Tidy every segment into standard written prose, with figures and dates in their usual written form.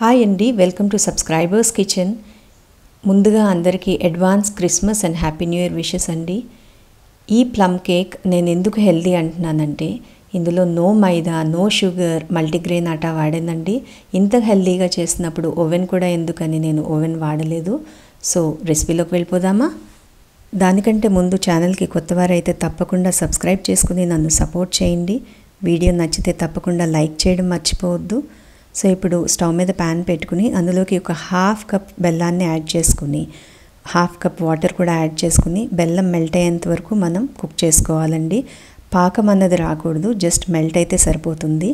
Hi అండి, welcome to subscribers kitchen. ముందుగా అందరికీ advance Christmas and happy new year wishes అండి. ఈ ప్లమ్ కేక్ నేను ఎందుకు హెల్దీ అంటున్నానంటే ఇందులో నో మైదా, నో షుగర్, మల్టీగ్రెయిన్ ఆటా వాడిందండి. ఇంత హెల్దీగా చేసినప్పుడు ఓవెన్ కూడా ఎందుకని నేను ఓవెన్ వాడలేదు. సో రెసిపీలోకి వెళ్ళిపోదామా? దానికంటే ముందు ఛానల్కి కొత్తవారైతే తప్పకుండా సబ్స్క్రైబ్ చేసుకుని నన్ను సపోర్ట్ చేయండి. వీడియో నచ్చితే తప్పకుండా లైక్ చేయడం మర్చిపోవద్దు. సో ఇప్పుడు స్టవ్ మీద ప్యాన్ పెట్టుకుని అందులోకి ఒక హాఫ్ కప్ బెల్లాన్ని యాడ్ చేసుకుని హాఫ్ కప్ వాటర్ కూడా యాడ్ చేసుకుని బెల్లం మెల్ట్ అయ్యేంత వరకు మనం కుక్ చేసుకోవాలండి. పాకం అన్నది రాకూడదు, జస్ట్ మెల్ట్ అయితే సరిపోతుంది.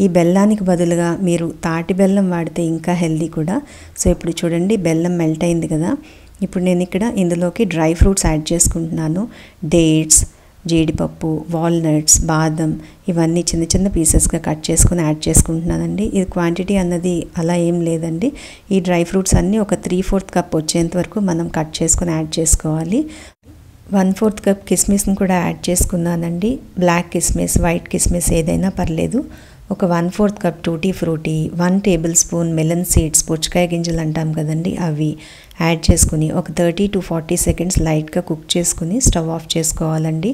ఈ బెల్లానికి బదులుగా మీరు తాటి బెల్లం వాడితే ఇంకా హెల్దీ కూడా. సో ఇప్పుడు చూడండి, బెల్లం మెల్ట్ అయింది కదా. ఇప్పుడు నేను ఇక్కడ ఇందులోకి డ్రై ఫ్రూట్స్ యాడ్ చేసుకుంటున్నాను. డేట్స్, జీడిపప్పు, వాల్నట్స్, బాదం ఇవన్నీ చిన్న చిన్న పీసెస్గా కట్ చేసుకుని యాడ్ చేసుకుంటున్నానండి. ఇది క్వాంటిటీ అన్నది అలా ఏం లేదండి. ఈ డ్రై ఫ్రూట్స్ అన్నీ ఒక 3/4 కప్ వచ్చేంత వరకు మనం కట్ చేసుకుని యాడ్ చేసుకోవాలి. 1/4 కప్ కిస్మిస్ని కూడా యాడ్ చేసుకున్నానండి. బ్లాక్ కిస్మిస్, వైట్ కిస్మిస్ ఏదైనా పర్లేదు. ఒక 1/4 cup tutti frutti, 1 tablespoon melon seeds, పుచ్చకాయ గింజలు అంటాం కదండి, అవి యాడ్ చేసుకుని ఒక 30 to 40 సెకండ్స్ లైట్గా కుక్ చేసుకుని స్టవ్ ఆఫ్ చేసుకోవాలండి.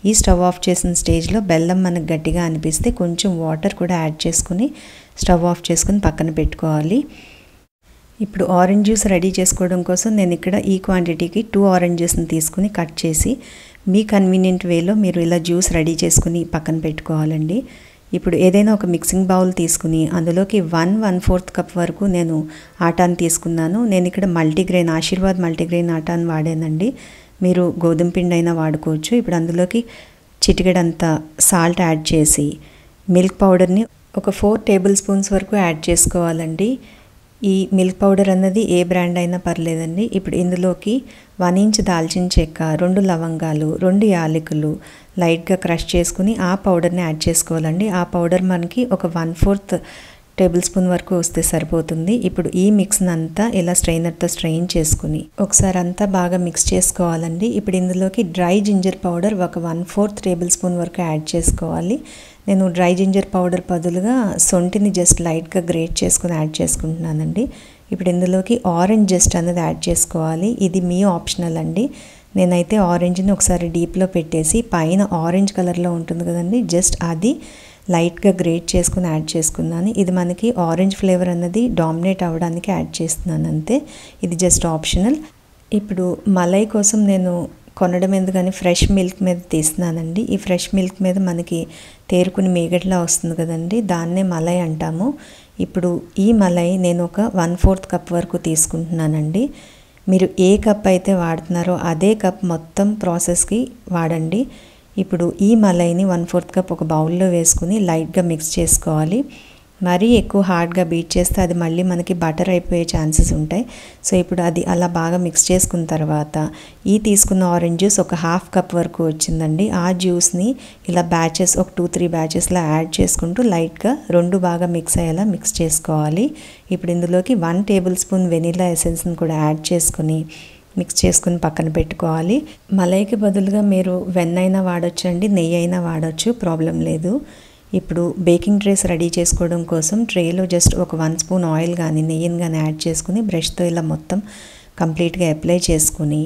ఈ స్టవ్ ఆఫ్ చేసిన స్టేజ్లో బెల్లం మనకు గట్టిగా అనిపిస్తే కొంచెం వాటర్ కూడా యాడ్ చేసుకుని స్టవ్ ఆఫ్ చేసుకుని పక్కన పెట్టుకోవాలి. ఇప్పుడు ఆరెంజ్ జ్యూస్ రెడీ చేసుకోవడం కోసం నేను ఇక్కడ ఈ క్వాంటిటీకి 2 ఆరెంజెస్ని తీసుకుని కట్ చేసి మీ కన్వీనియంట్ వేలో మీరు ఇలా జ్యూస్ రెడీ చేసుకుని పక్కన పెట్టుకోవాలండి. ఇప్పుడు ఏదైనా ఒక మిక్సింగ్ బౌల్ తీసుకుని అందులోకి 1/4 కప్ వరకు నేను ఆటాను తీసుకున్నాను. నేను ఇక్కడ మల్టీగ్రెయిన్ ఆశీర్వాద్ మల్టీగ్రెయిన్ ఆటాను వాడానండి. మీరు గోధుమ పిండి అయినా వాడుకోవచ్చు. ఇప్పుడు అందులోకి చిటికెడంత సాల్ట్ యాడ్ చేసి మిల్క్ పౌడర్ని ఒక 4 టేబుల్ స్పూన్స్ వరకు యాడ్ చేసుకోవాలండి. ఈ మిల్క్ పౌడర్ అన్నది ఏ బ్రాండ్ అయినా పర్లేదండి. ఇప్పుడు ఇందులోకి 1 ఇంచ్ దాల్చిన చెక్క, 2 లవంగాలు, 2 యాలకులు లైట్గా క్రష్ చేసుకుని ఆ పౌడర్ని యాడ్ చేసుకోవాలండి. ఆ పౌడర్ మనకి ఒక 1/4 టేబుల్ స్పూన్ వరకు వస్తే సరిపోతుంది. ఇప్పుడు ఈ మిక్స్ని అంతా ఇలా స్ట్రైనర్తో స్ట్రెయిన్ చేసుకుని ఒకసారి అంతా బాగా మిక్స్ చేసుకోవాలండి. ఇప్పుడు ఇందులోకి డ్రై జింజర్ పౌడర్ ఒక 1/4 టేబుల్ స్పూన్ వరకు యాడ్ చేసుకోవాలి. నేను డ్రై జింజర్ పౌడర్ బదులుగా సొంటిని జస్ట్ లైట్గా గ్రేట్ చేసుకుని యాడ్ చేసుకుంటున్నానండి. ఇప్పుడు ఇందులోకి ఆరెంజ్ జస్ట్ అనేది యాడ్ చేసుకోవాలి. ఇది మీ ఆప్షనల్ అండి. నేనైతే ఆరెంజ్ని ఒకసారి డీప్లో పెట్టేసి పైన ఆరెంజ్ కలర్లో ఉంటుంది కదండి, జస్ట్ అది లైట్గా గ్రేట్ చేసుకుని యాడ్ చేసుకున్నాను. ఇది మనకి ఆరెంజ్ ఫ్లేవర్ అన్నది డామినేట్ అవ్వడానికి యాడ్ చేస్తున్నాను అంతే. ఇది జస్ట్ ఆప్షనల్. ఇప్పుడు మలై కోసం నేను కొనడం ఎందుకని ఫ్రెష్ మిల్క్ మీద తీస్తున్నానండి. ఈ ఫ్రెష్ మిల్క్ మీద మనకి తేరుకుని మేగట్లా వస్తుంది కదండి, దాన్నే మలై అంటాము. ఇప్పుడు ఈ మలై నేను ఒక 1/4 కప్ వరకు తీసుకుంటున్నానండి. మీరు ఏ కప్ అయితే వాడుతున్నారో అదే కప్ మొత్తం ప్రాసెస్కి వాడండి. ఇప్పుడు ఈ మలైని 1/4 కప్ ఒక బౌల్లో వేసుకుని లైట్గా మిక్స్ చేసుకోవాలి. మరీ ఎక్కువ హార్డ్గా బీట్ చేస్తే అది మళ్ళీ మనకి బటర్ అయిపోయే ఛాన్సెస్ ఉంటాయి. సో ఇప్పుడు అది అలా బాగా మిక్స్ చేసుకున్న తర్వాత ఈ తీసుకున్న ఆరెంజ్ జ్యూస్ ఒక 1/2 కప్ వరకు వచ్చిందండి. ఆ జ్యూస్ని ఇలా బ్యాచెస్ ఒక 2-3 బ్యాచెస్లా యాడ్ చేసుకుంటూ లైట్గా 2 బాగా మిక్స్ అయ్యేలా మిక్స్ చేసుకోవాలి. ఇప్పుడు ఇందులోకి 1 టేబుల్ స్పూన్ వెనిలా ఎసెన్స్ని కూడా యాడ్ చేసుకుని మిక్స్ చేసుకుని పక్కన పెట్టుకోవాలి. మలైకి బదులుగా మీరు వెన్న అయినా వాడచ్చు అండి, నెయ్యి అయినా వాడచ్చు, ప్రాబ్లం లేదు. ఇప్పుడు బేకింగ్ ట్రేస్ రెడీ చేసుకోవడం కోసం ట్రేలో జస్ట్ ఒక 1 స్పూన్ ఆయిల్ కానీ నెయ్యిని కానీ యాడ్ చేసుకుని బ్రష్తో ఇలా మొత్తం కంప్లీట్గా అప్లై చేసుకుని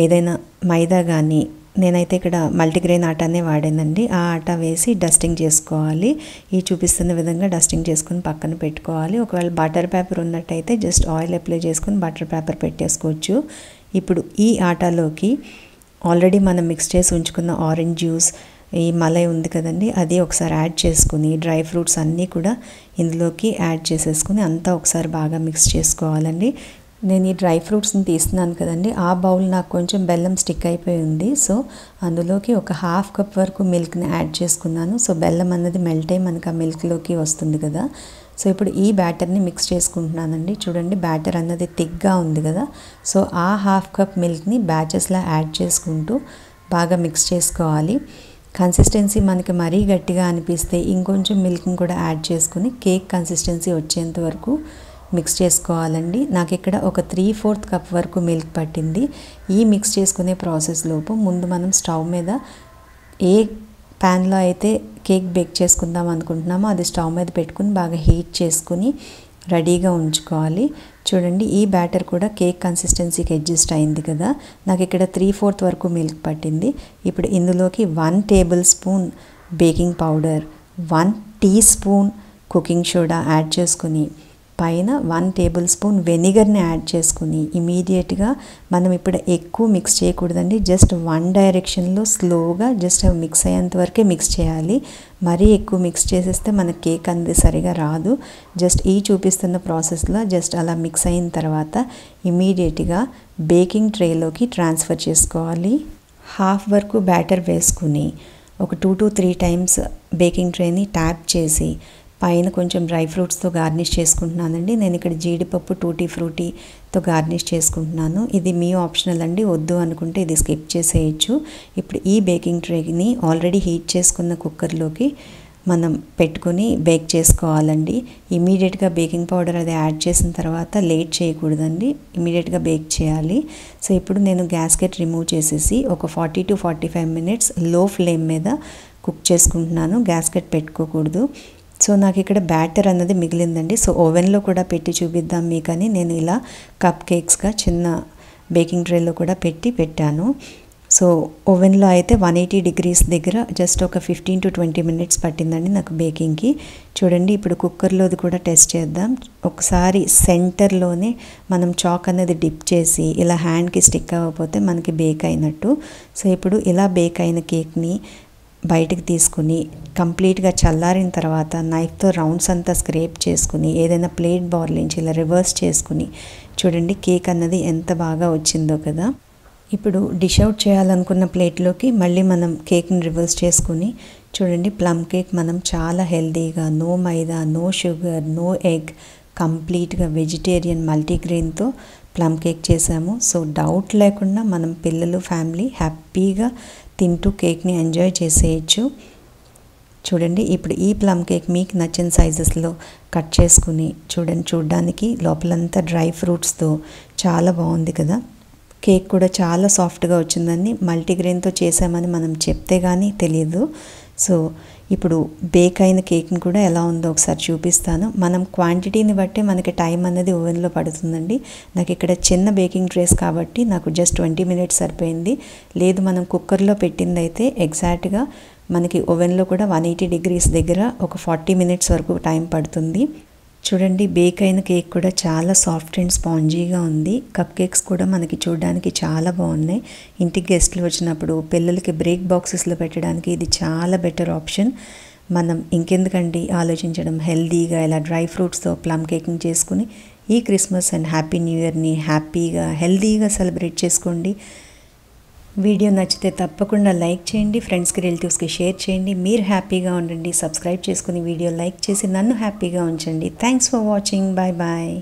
ఏదైనా మైదా కానీ, నేనైతే ఇక్కడ మల్టీగ్రెయిన్ ఆటానే వాడానండి, ఆ ఆటా వేసి డస్టింగ్ చేసుకోవాలి. ఈ చూపిస్తున్న విధంగా డస్టింగ్ చేసుకుని పక్కన పెట్టుకోవాలి. ఒకవేళ బటర్ పేపర్ ఉన్నట్టయితే జస్ట్ ఆయిల్ అప్లై చేసుకుని బటర్ పేపర్ పెట్టేసుకోవచ్చు. ఇప్పుడు ఈ ఆటాలోకి ఆల్రెడీ మనం మిక్స్ చేసి ఉంచుకున్న ఆరెంజ్ జ్యూస్, ఈ మలై ఉంది కదండి, అది ఒకసారి యాడ్ చేసుకుని డ్రై ఫ్రూట్స్ అన్నీ కూడా ఇందులోకి యాడ్ చేసేసుకుని అంతా ఒకసారి బాగా మిక్స్ చేసుకోవాలండి. నేను ఈ డ్రై ఫ్రూట్స్ని తీస్తున్నాను కదండి, ఆ బౌల్ నాకు కొంచెం బెల్లం స్టిక్ అయిపోయి ఉంది. సో అందులోకి ఒక 1/2 కప్ వరకు మిల్క్ని యాడ్ చేసుకున్నాను. సో బెల్లం అన్నది మెల్ట్ అయ్యి మనకు ఆ మిల్క్లోకి వస్తుంది కదా. సో ఇప్పుడు ఈ బ్యాటర్ని మిక్స్ చేసుకుంటున్నానండి. చూడండి, బ్యాటర్ అన్నది థిక్గా ఉంది కదా. సో ఆ 1/2 కప్ మిల్క్ని బ్యాచెస్లా యాడ్ చేసుకుంటూ బాగా మిక్స్ చేసుకోవాలి. కన్సిస్టెన్సీ మనకి మరీ గట్టిగా అనిపిస్తే ఇంకొంచెం మిల్క్ని కూడా యాడ్ చేసుకుని కేక్ కన్సిస్టెన్సీ వచ్చేంత వరకు మిక్స్ చేసుకోవాలండి. నాకు ఇక్కడ ఒక 3/4 కప్ వరకు మిల్క్ పట్టింది. ఈ మిక్స్ చేసుకునే ప్రాసెస్ లోపు ముందు మనం స్టవ్ మీద ఏ ప్యాన్లో అయితే కేక్ బేక్ చేసుకుందాం అనుకుంటున్నామో అది స్టవ్ మీద పెట్టుకుని బాగా హీట్ చేసుకుని రెడీగా ఉంచుకోవాలి. చూడండి ఈ బ్యాటర్ కూడా కేక్ కన్సిస్టెన్సీకి అడ్జస్ట్ అయింది కదా. నాకు ఇక్కడ 3/4 వరకు మిల్క్ పట్టింది. ఇప్పుడు ఇందులోకి 1 tablespoon baking powder, 1 teaspoon cooking soda add చేసుకుని పైన 1 టేబుల్ స్పూన్ వెనిగర్ని యాడ్ చేసుకుని ఇమీడియట్గా మనం ఇప్పుడు ఎక్కువ మిక్స్ చేయకూడదండి. జస్ట్ 1 డైరెక్షన్లో స్లోగా జస్ట్ మిక్స్ అయ్యేంత వరకే మిక్స్ చేయాలి. మరీ ఎక్కువ మిక్స్ చేసేస్తే మన కేక్ అనేది సరిగా రాదు. జస్ట్ ఈ చూపిస్తున్న ప్రాసెస్లో జస్ట్ అలా మిక్స్ అయిన తర్వాత ఇమీడియట్గా బేకింగ్ ట్రేలోకి ట్రాన్స్ఫర్ చేసుకోవాలి. హాఫ్ వరకు బ్యాటర్ వేసుకుని ఒక 2 to 3 టైమ్స్ బేకింగ్ ట్రేని ట్యాప్ చేసి పైన కొంచెం డ్రై ఫ్రూట్స్తో గార్నిష్ చేసుకుంటున్నానండి. నేను ఇక్కడ జీడిపప్పు, టూటీ ఫ్రూటీతో గార్నిష్ చేసుకుంటున్నాను. ఇది మీ ఆప్షనల్ అండి, వద్దు అనుకుంటే ఇది స్కిప్ చేసేయచ్చు. ఇప్పుడు ఈ బేకింగ్ ట్రేని ఆల్రెడీ హీట్ చేసుకున్న కుక్కర్లోకి మనం పెట్టుకుని బేక్ చేసుకోవాలండి. ఇమీడియట్గా బేకింగ్ పౌడర్ అది యాడ్ చేసిన తర్వాత లేట్ చేయకూడదండి, ఇమీడియట్గా బేక్ చేయాలి. సో ఇప్పుడు నేను గ్యాస్కెట్ రిమూవ్ చేసేసి ఒక 40 to 45 మినిట్స్ లో ఫ్లేమ్ మీద కుక్ చేసుకుంటున్నాను. గ్యాస్కెట్ పెట్టుకోకూడదు. సో నాకు ఇక్కడ బ్యాటర్ అన్నది మిగిలిందండి. సో ఓవెన్లో కూడా పెట్టి చూపిద్దాం మీకని నేను ఇలా కప్ కేక్స్గా చిన్న బేకింగ్ ట్రేలో కూడా పెట్టాను. సో ఓవెన్లో అయితే 180 degrees దగ్గర జస్ట్ ఒక 15 to 20 మినిట్స్ పట్టిందండి నాకు బేకింగ్కి. చూడండి ఇప్పుడు కుక్కర్లోది కూడా టెస్ట్ చేద్దాం. ఒకసారి సెంటర్లోనే మనం చాక్ అనేది డిప్ చేసి ఇలా హ్యాండ్కి స్టిక్ అవ్వకపోతే మనకి బేక్ అయినట్టు. సో ఇప్పుడు ఇలా బేక్ అయిన కేక్ని బయటికి తీసుకుని కంప్లీట్గా చల్లారిన తర్వాత నైఫ్తో రౌండ్స్ అంతా స్క్రేప్ చేసుకుని ఏదైనా ప్లేట్ బౌల్ నుంచి ఇలా రివర్స్ చేసుకుని చూడండి కేక్ అన్నది ఎంత బాగా వచ్చిందో కదా. ఇప్పుడు డిష్ అవుట్ చేయాలనుకున్న ప్లేట్లోకి మళ్ళీ మనం కేక్ని రివర్స్ చేసుకుని చూడండి ప్లమ్ కేక్ మనం చాలా హెల్తీగా, నో మైదా, నో షుగర్, నో ఎగ్, కంప్లీట్గా వెజిటేరియన్ మల్టీగ్రెయిన్తో ప్లమ్ కేక్ చేసాము. సో డౌట్ లేకుండా మనం పిల్లలు, ఫ్యామిలీ హ్యాపీగా తింటూ కేక్ని ఎంజాయ్ చేసేయచ్చు. చూడండి ఇప్పుడు ఈ ప్లమ్ కేక్ మీకు నచ్చిన సైజెస్లో కట్ చేసుకుని చూడడానికి లోపలంతా డ్రై ఫ్రూట్స్తో చాలా బాగుంది కదా. కేక్ కూడా చాలా సాఫ్ట్గా వచ్చిందని మల్టీగ్రెయిన్తో చేసామని మనం చెప్తే కానీ తెలియదు. సో ఇప్పుడు బేక్ అయిన కేక్ని కూడా ఎలా ఉందో ఒకసారి చూపిస్తాను. మనం క్వాంటిటీని బట్టి మనకి టైం అనేది ఓవెన్లో పడుతుందండి. నాకు ఇక్కడ చిన్న బేకింగ్ ట్రేస్ కాబట్టి నాకు జస్ట్ 20 మినిట్స్ సరిపోయింది. లేదు మనం కుక్కర్లో పెట్టింది అయితే ఎగ్జాక్ట్గా మనకి ఓవెన్లో కూడా 180 degrees దగ్గర ఒక 40 మినిట్స్ వరకు టైం పడుతుంది. చూడండి బేక్ అయిన కేక్ కూడా చాలా సాఫ్ట్ అండ్ స్పాంజీగా ఉంది. కప్ కేక్స్ కూడా మనకి చూడడానికి చాలా బాగున్నాయి. ఇంటికి గెస్ట్లు వచ్చినప్పుడు పిల్లలకి బ్రేక్ బాక్సెస్లో పెట్టడానికి ఇది చాలా బెటర్ ఆప్షన్. మనం ఇంకెందుకండి ఆలోచించడం, హెల్తీగా ఇలా డ్రై ఫ్రూట్స్తో ప్లమ్ కేకింగ్ చేసుకుని ఈ క్రిస్మస్ అండ్ హ్యాపీ న్యూ ఇయర్ని హ్యాపీగా హెల్తీగా సెలబ్రేట్ చేసుకోండి. వీడియో నచ్చితే తప్పకుండా లైక్ చేయండి, ఫ్రెండ్స్కి, రిలేటివ్స్కి షేర్ చేయండి. మీరు హ్యాపీగా ఉండండి, సబ్స్క్రైబ్ చేసుకుని వీడియో లైక్ చేసి నన్ను హ్యాపీగా ఉంచండి. Thanks for watching. Bye bye.